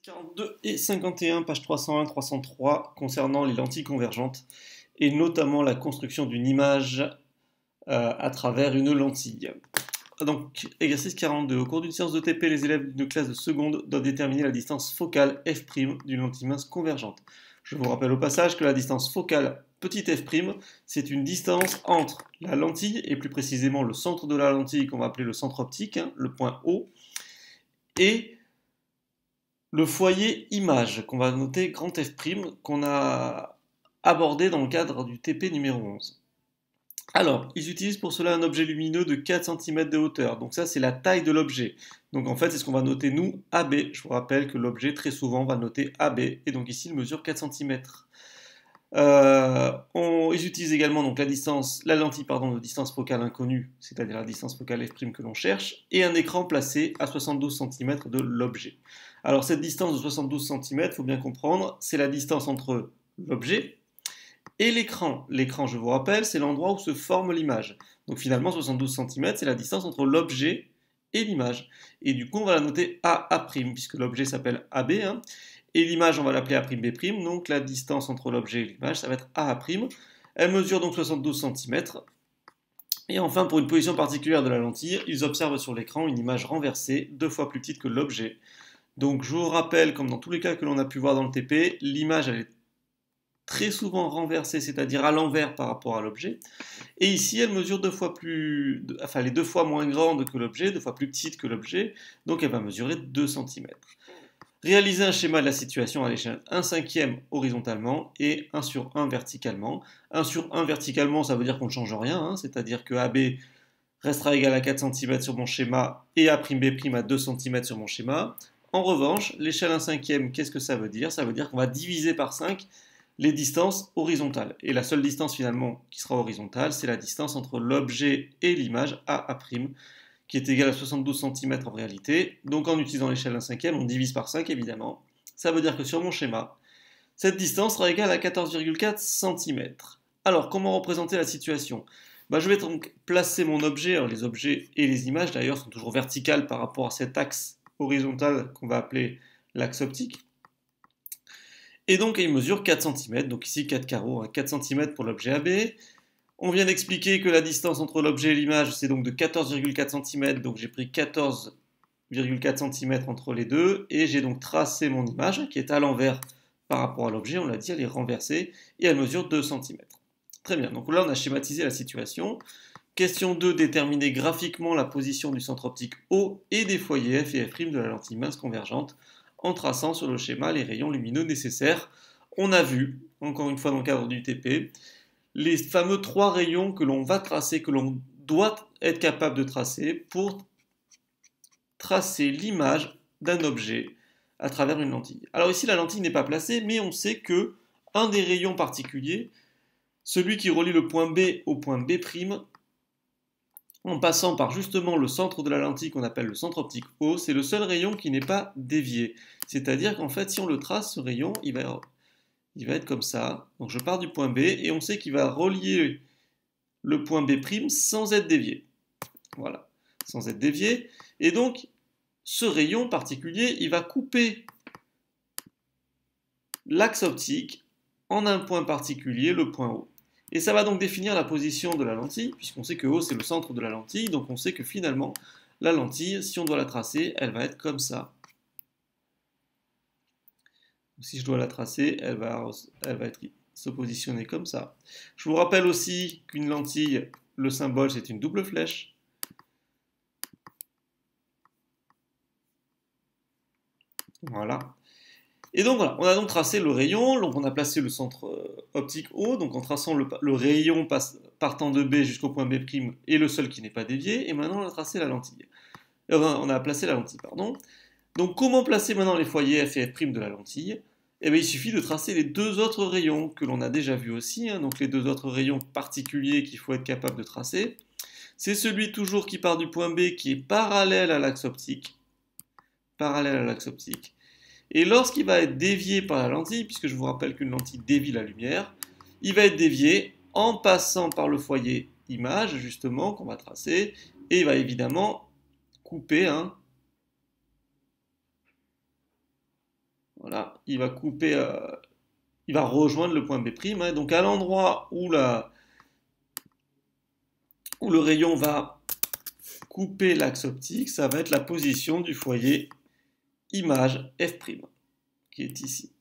42 et 51, page 301-303, concernant les lentilles convergentes, et notamment la construction d'une image à travers une lentille. Donc, exercice 42. Au cours d'une séance de TP, les élèves d'une classe de seconde doivent déterminer la distance focale f' d'une lentille mince convergente. Je vous rappelle au passage que la distance focale petit f', c'est une distance entre la lentille, et plus précisément le centre de la lentille qu'on va appeler le centre optique, le point O, et le foyer image, qu'on va noter grand F', qu'on a abordé dans le cadre du TP numéro 11. Alors, ils utilisent pour cela un objet lumineux de 4 cm de hauteur. Donc ça, c'est la taille de l'objet. Donc en fait, c'est ce qu'on va noter, nous, AB. Je vous rappelle que l'objet, très souvent, va noter AB. Et donc ici, il mesure 4 cm. Ils utilisent également donc, la lentille de distance focale inconnue, c'est-à-dire la distance focale f' que l'on cherche, et un écran placé à 72 cm de l'objet. Alors cette distance de 72 cm, il faut bien comprendre, c'est la distance entre l'objet et l'écran. L'écran, je vous rappelle, c'est l'endroit où se forme l'image. Donc finalement, 72 cm, c'est la distance entre l'objet et l'image. Et du coup, on va la noter AA', puisque l'objet s'appelle AB, et l'image, on va l'appeler A'B', donc la distance entre l'objet et l'image, ça va être AA'. Elle mesure donc 72 cm. Et enfin, pour une position particulière de la lentille, ils observent sur l'écran une image renversée, 2 fois plus petite que l'objet. Donc je vous rappelle, comme dans tous les cas que l'on a pu voir dans le TP, l'image elle est très souvent renversée, c'est-à-dire à l'envers par rapport à l'objet. Et ici, elle mesure elle est 2 fois moins grande que l'objet, 2 fois plus petite que l'objet, donc elle va mesurer 2 cm. Réaliser un schéma de la situation à l'échelle 1/5 horizontalement et 1 sur 1 verticalement. 1 sur 1 verticalement, ça veut dire qu'on ne change rien, c'est-à-dire que AB restera égal à 4 cm sur mon schéma et A'B' à 2 cm sur mon schéma. En revanche, l'échelle 1/5, qu'est-ce que ça veut dire? Ça veut dire qu'on va diviser par 5 les distances horizontales. Et la seule distance finalement qui sera horizontale, c'est la distance entre l'objet et l'image AA', qui est égale à 72 cm en réalité. Donc en utilisant l'échelle 1/5, on divise par 5 évidemment. Ça veut dire que sur mon schéma, cette distance sera égale à 14,4 cm. Alors comment représenter la situation? Je vais donc placer mon objet, alors les objets et les images d'ailleurs sont toujours verticales par rapport à cet axe horizontal qu'on va appeler l'axe optique. Et donc il mesure 4 cm, donc ici 4 carreaux, 4 cm pour l'objet AB. On vient d'expliquer que la distance entre l'objet et l'image, c'est donc de 14,4 cm, donc j'ai pris 14,4 cm entre les deux, et j'ai donc tracé mon image, qui est à l'envers par rapport à l'objet, on l'a dit, elle est renversée, et elle mesure 2 cm. Très bien, donc là on a schématisé la situation. Question 2, déterminer graphiquement la position du centre optique O et des foyers F et F' de la lentille mince convergente, en traçant sur le schéma les rayons lumineux nécessaires. On a vu, encore une fois dans le cadre du TP, les fameux 3 rayons que l'on va tracer, que l'on doit être capable de tracer pour tracer l'image d'un objet à travers une lentille. Alors ici, la lentille n'est pas placée, mais on sait que un des rayons particuliers, celui qui relie le point B au point B', en passant par justement le centre de la lentille qu'on appelle le centre optique O, c'est le seul rayon qui n'est pas dévié. C'est-à-dire qu'en fait, si on le trace, ce rayon, il va être comme ça. Donc je pars du point B et on sait qu'il va relier le point B' sans être dévié. Voilà, sans être dévié. Et donc, ce rayon particulier, il va couper l'axe optique en un point particulier, le point O. Et ça va donc définir la position de la lentille, puisqu'on sait que O c'est le centre de la lentille, donc on sait que finalement, la lentille, si on doit la tracer, elle va être comme ça. Si je dois la tracer, elle va se positionner comme ça. Je vous rappelle aussi qu'une lentille, le symbole, c'est une double flèche. Voilà. Et donc voilà, on a donc tracé le rayon, donc on a placé le centre optique O, donc en traçant le rayon partant de B jusqu'au point B' et le seul qui n'est pas dévié, et maintenant on a tracé la lentille. On a placé la lentille, pardon. Donc comment placer maintenant les foyers F et F' de la lentille? Eh bien, il suffit de tracer les 2 autres rayons que l'on a déjà vus aussi, donc les 2 autres rayons particuliers qu'il faut être capable de tracer. C'est celui toujours qui part du point B qui est parallèle à l'axe optique. Et lorsqu'il va être dévié par la lentille, puisque je vous rappelle qu'une lentille dévie la lumière, il va être dévié en passant par le foyer image, justement, qu'on va tracer, et il va évidemment couper Voilà, il va couper, il va rejoindre le point B', hein. Donc à l'endroit où où le rayon va couper l'axe optique, ça va être la position du foyer image F', qui est ici.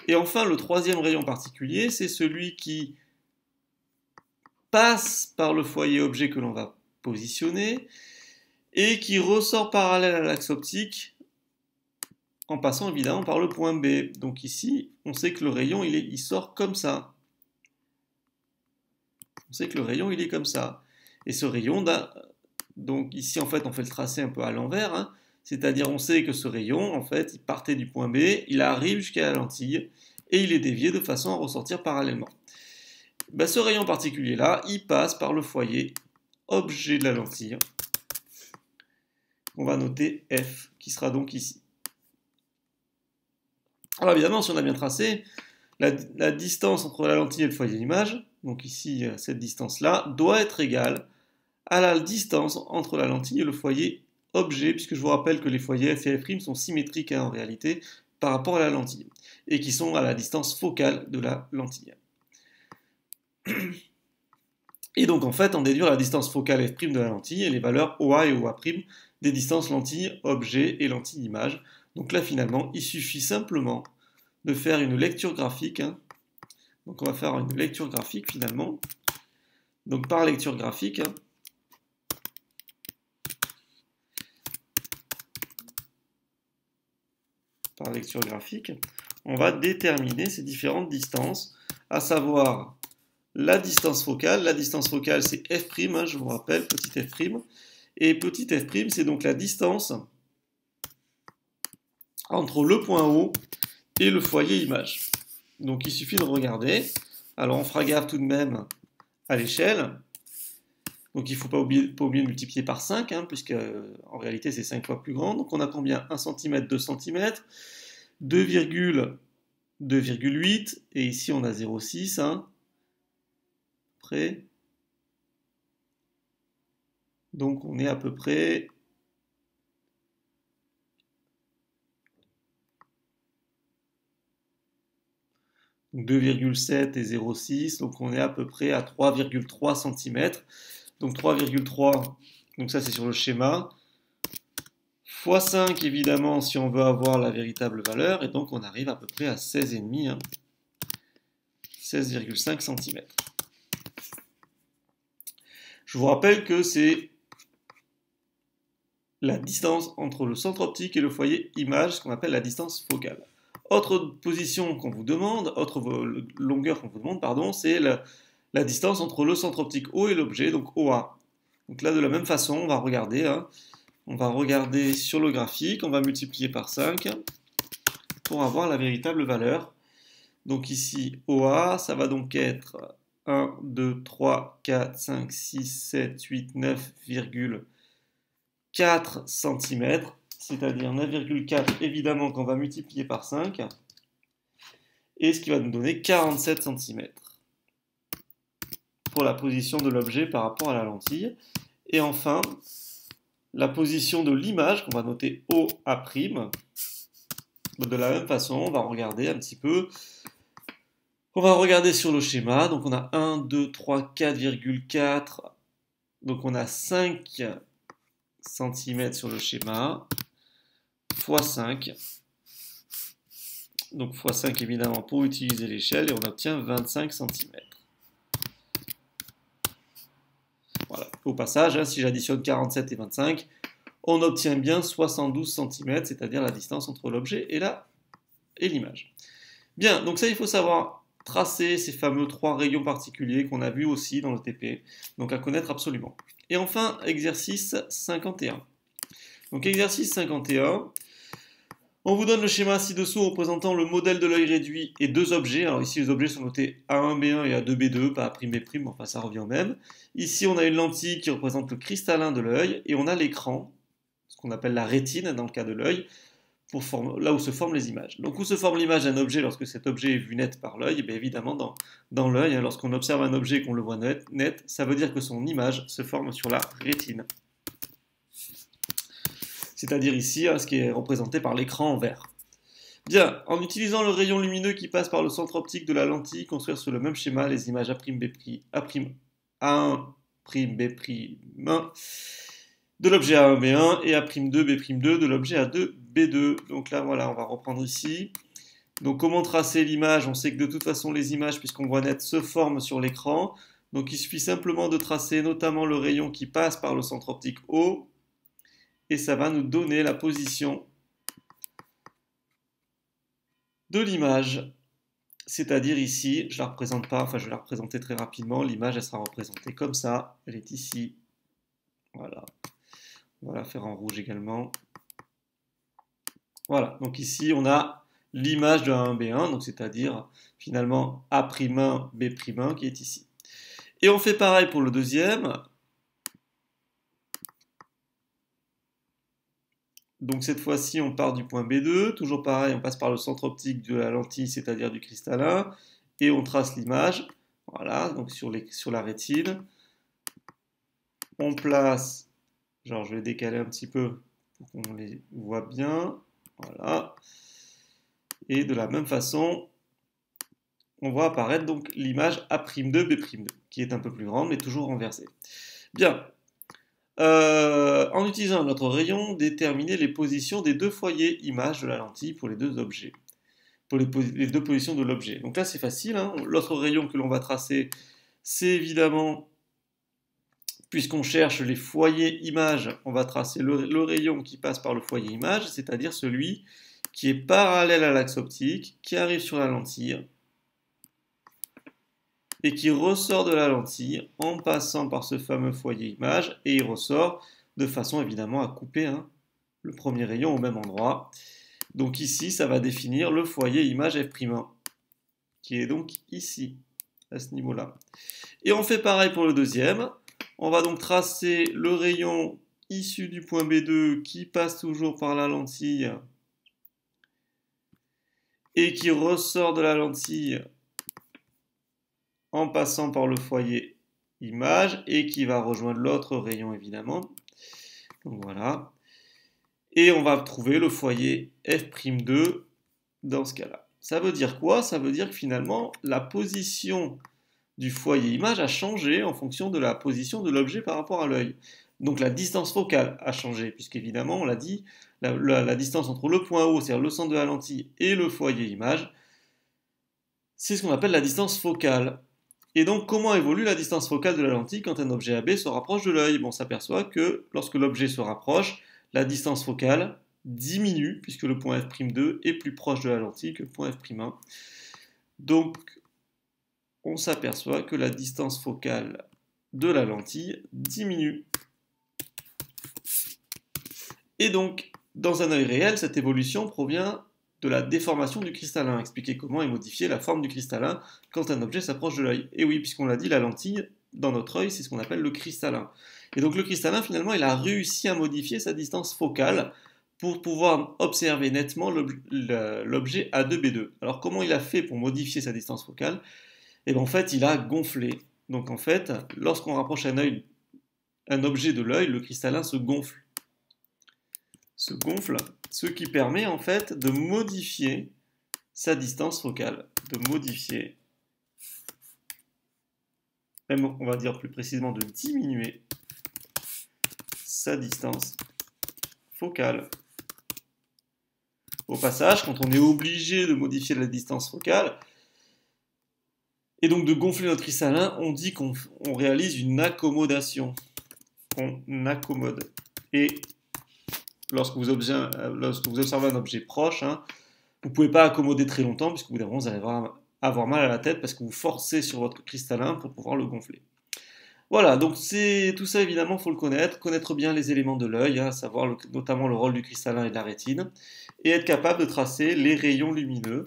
Et enfin, le troisième rayon particulier, c'est celui qui passe par le foyer objet que l'on va positionner et qui ressort parallèle à l'axe optique en passant évidemment par le point B. Donc ici, on sait que le rayon, il sort comme ça. On sait que le rayon, il est comme ça. Et ce rayon, donc ici, en fait, on fait le tracé un peu à l'envers, hein. C'est-à-dire, on sait que ce rayon, en fait, il partait du point B, il arrive jusqu'à la lentille, et il est dévié de façon à ressortir parallèlement. Ben, ce rayon particulier-là, il passe par le foyer objet de la lentille. On va noter F, qui sera donc ici. Alors évidemment, si on a bien tracé, la distance entre la lentille et le foyer image, donc ici, cette distance-là, doit être égale à la distance entre la lentille et le foyer objet, puisque je vous rappelle que les foyers F et F' sont symétriques, hein, en réalité par rapport à la lentille, et qui sont à la distance focale de la lentille. Et donc en fait, on déduit la distance focale F' de la lentille et les valeurs OA et OA' des distances lentille objet et lentille image. Donc là finalement, il suffit simplement de faire une lecture graphique, hein. Donc on va faire une lecture graphique finalement. Donc par lecture graphique, hein, on va déterminer ces différentes distances, à savoir la distance focale. La distance focale, c'est F', hein, je vous rappelle, petit f'. Et petit f', c'est donc la distance entre le point O et le foyer image. Donc il suffit de regarder. Alors on fera gaffe tout de même à l'échelle. Donc il ne faut pas oublier de multiplier par 5, hein, puisque en réalité c'est 5 fois plus grand. Donc on a combien? 1 cm, 2 cm, 2,8, et ici on a 0,6, hein, près. Donc on est à peu près donc 2,7 et 0,6, donc on est à peu près à 3,3 cm. Donc 3,3, donc ça c'est sur le schéma, fois 5 évidemment si on veut avoir la véritable valeur, et donc on arrive à peu près à 16,5, hein, 16,5 cm. Je vous rappelle que c'est la distance entre le centre optique et le foyer image, ce qu'on appelle la distance focale. Autre position qu'on vous demande, autre longueur qu'on vous demande, pardon, c'est la distance entre le centre optique O et l'objet, donc OA. Donc là, de la même façon, on va regarder, hein, sur le graphique, on va multiplier par 5 pour avoir la véritable valeur. Donc ici, OA, ça va donc être 1, 2, 3, 4, 5, 6, 7, 8, 9,4 cm, c'est-à-dire 9,4 évidemment qu'on va multiplier par 5, et ce qui va nous donner 47 cm pour la position de l'objet par rapport à la lentille. Et enfin, la position de l'image qu'on va noter OA'. De la même façon, on va regarder un petit peu. On va regarder sur le schéma. Donc on a 1, 2, 3, 4,4. Donc on a 5 cm sur le schéma. Fois 5. Donc fois 5 évidemment pour utiliser l'échelle. Et on obtient 25 cm. Voilà. Au passage, hein, si j'additionne 47 et 25, on obtient bien 72 cm, c'est-à-dire la distance entre l'objet et l'image. Bien, donc ça, il faut savoir tracer ces fameux 3 rayons particuliers qu'on a vus aussi dans le TP, donc à connaître absolument. Et enfin, exercice 51. Donc exercice 51, on vous donne le schéma ci-dessous représentant le modèle de l'œil réduit et 2 objets. Alors ici, les objets sont notés A1B1 et A2B2, pas A'B', enfin ça revient au même. Ici, on a une lentille qui représente le cristallin de l'œil et on a l'écran, ce qu'on appelle la rétine dans le cas de l'œil, là où se forment les images. Donc où se forme l'image d'un objet lorsque cet objet est vu net par l'œil? Bien évidemment dans l'œil, hein, lorsqu'on observe un objet et qu'on le voit net, ça veut dire que son image se forme sur la rétine. C'est-à-dire ici, hein, ce qui est représenté par l'écran en vert. Bien, en utilisant le rayon lumineux qui passe par le centre optique de la lentille, construire sur le même schéma les images A'B', A1', B'1 de l'objet A1B1 et A'B'2, B'2 de l'objet A2B2. Donc là, voilà, on va reprendre ici. Donc comment tracer l'image? On sait que de toute façon, les images, puisqu'on voit net, se forment sur l'écran. Donc il suffit simplement de tracer notamment le rayon qui passe par le centre optique O. Et ça va nous donner la position de l'image. C'est-à-dire ici, je ne la représente pas, enfin je vais la représenter très rapidement. L'image, elle sera représentée comme ça. Elle est ici. Voilà. On va la faire en rouge également. Voilà. Donc ici, on a l'image de A1B1, donc c'est-à-dire finalement A'1, B'1 qui est ici. Et on fait pareil pour le deuxième. Donc cette fois-ci, on part du point B2. Toujours pareil, on passe par le centre optique de la lentille, c'est-à-dire du cristallin. Et on trace l'image. Voilà, donc sur la rétine. On place, genre je vais décaler un petit peu pour qu'on les voit bien. Voilà. Et de la même façon, on voit apparaître donc l'image A'2, B'2, qui est un peu plus grande, mais toujours renversée. Bien. En utilisant notre rayon, déterminer les positions des deux foyers images de la lentille pour les deux objets. Pour les deux positions de l'objet. Donc là, c'est facile. Hein. L'autre rayon que l'on va tracer, c'est évidemment, puisqu'on cherche les foyers images, on va tracer le rayon qui passe par le foyer image, c'est-à-dire celui qui est parallèle à l'axe optique, qui arrive sur la lentille, et qui ressort de la lentille en passant par ce fameux foyer image, et il ressort de façon évidemment à couper le premier rayon au même endroit. Donc ici, ça va définir le foyer image F'1, qui est donc ici, à ce niveau-là. Et on fait pareil pour le deuxième. On va donc tracer le rayon issu du point B2 qui passe toujours par la lentille et qui ressort de la lentille en passant par le foyer image et qui va rejoindre l'autre rayon évidemment. Donc voilà. Et on va trouver le foyer F'2 dans ce cas-là. Ça veut dire quoi? Ça veut dire que finalement la position du foyer image a changé en fonction de la position de l'objet par rapport à l'œil. Donc la distance focale a changé, puisqu'évidemment, on l'a dit, la distance entre le point O, c'est-à-dire le centre de la lentille, et le foyer image, c'est ce qu'on appelle la distance focale. Et donc, comment évolue la distance focale de la lentille quand un objet AB se rapproche de l'œil? Bon, on s'aperçoit que lorsque l'objet se rapproche, la distance focale diminue, puisque le point F'2 est plus proche de la lentille que le point F'1. Donc, on s'aperçoit que la distance focale de la lentille diminue. Et donc, dans un œil réel, cette évolution provient de la déformation du cristallin. Expliquer comment est modifiée la forme du cristallin quand un objet s'approche de l'œil. Et oui, puisqu'on l'a dit, la lentille, dans notre œil, c'est ce qu'on appelle le cristallin. Et donc le cristallin, finalement, il a réussi à modifier sa distance focale pour pouvoir observer nettement l'objet A2B2. Alors comment il a fait pour modifier sa distance focale? Et bien en fait, il a gonflé. Donc en fait, lorsqu'on rapproche un objet de l'œil, le cristallin se gonfle. Ce qui permet en fait de modifier sa distance focale. De modifier, même on va dire plus précisément de diminuer sa distance focale. Au passage, quand on est obligé de modifier la distance focale, et donc de gonfler notre cristallin, on dit qu'on réalise une accommodation. On accommode. Et lorsque vous observez un objet proche, vous ne pouvez pas accommoder très longtemps, puisque vous allez avoir mal à la tête parce que vous forcez sur votre cristallin pour pouvoir le gonfler. Voilà, donc tout ça évidemment, il faut le connaître bien les éléments de l'œil, savoir notamment le rôle du cristallin et de la rétine, et être capable de tracer les rayons lumineux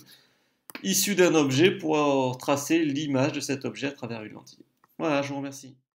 issus d'un objet pour tracer l'image de cet objet à travers une lentille. Voilà, je vous remercie.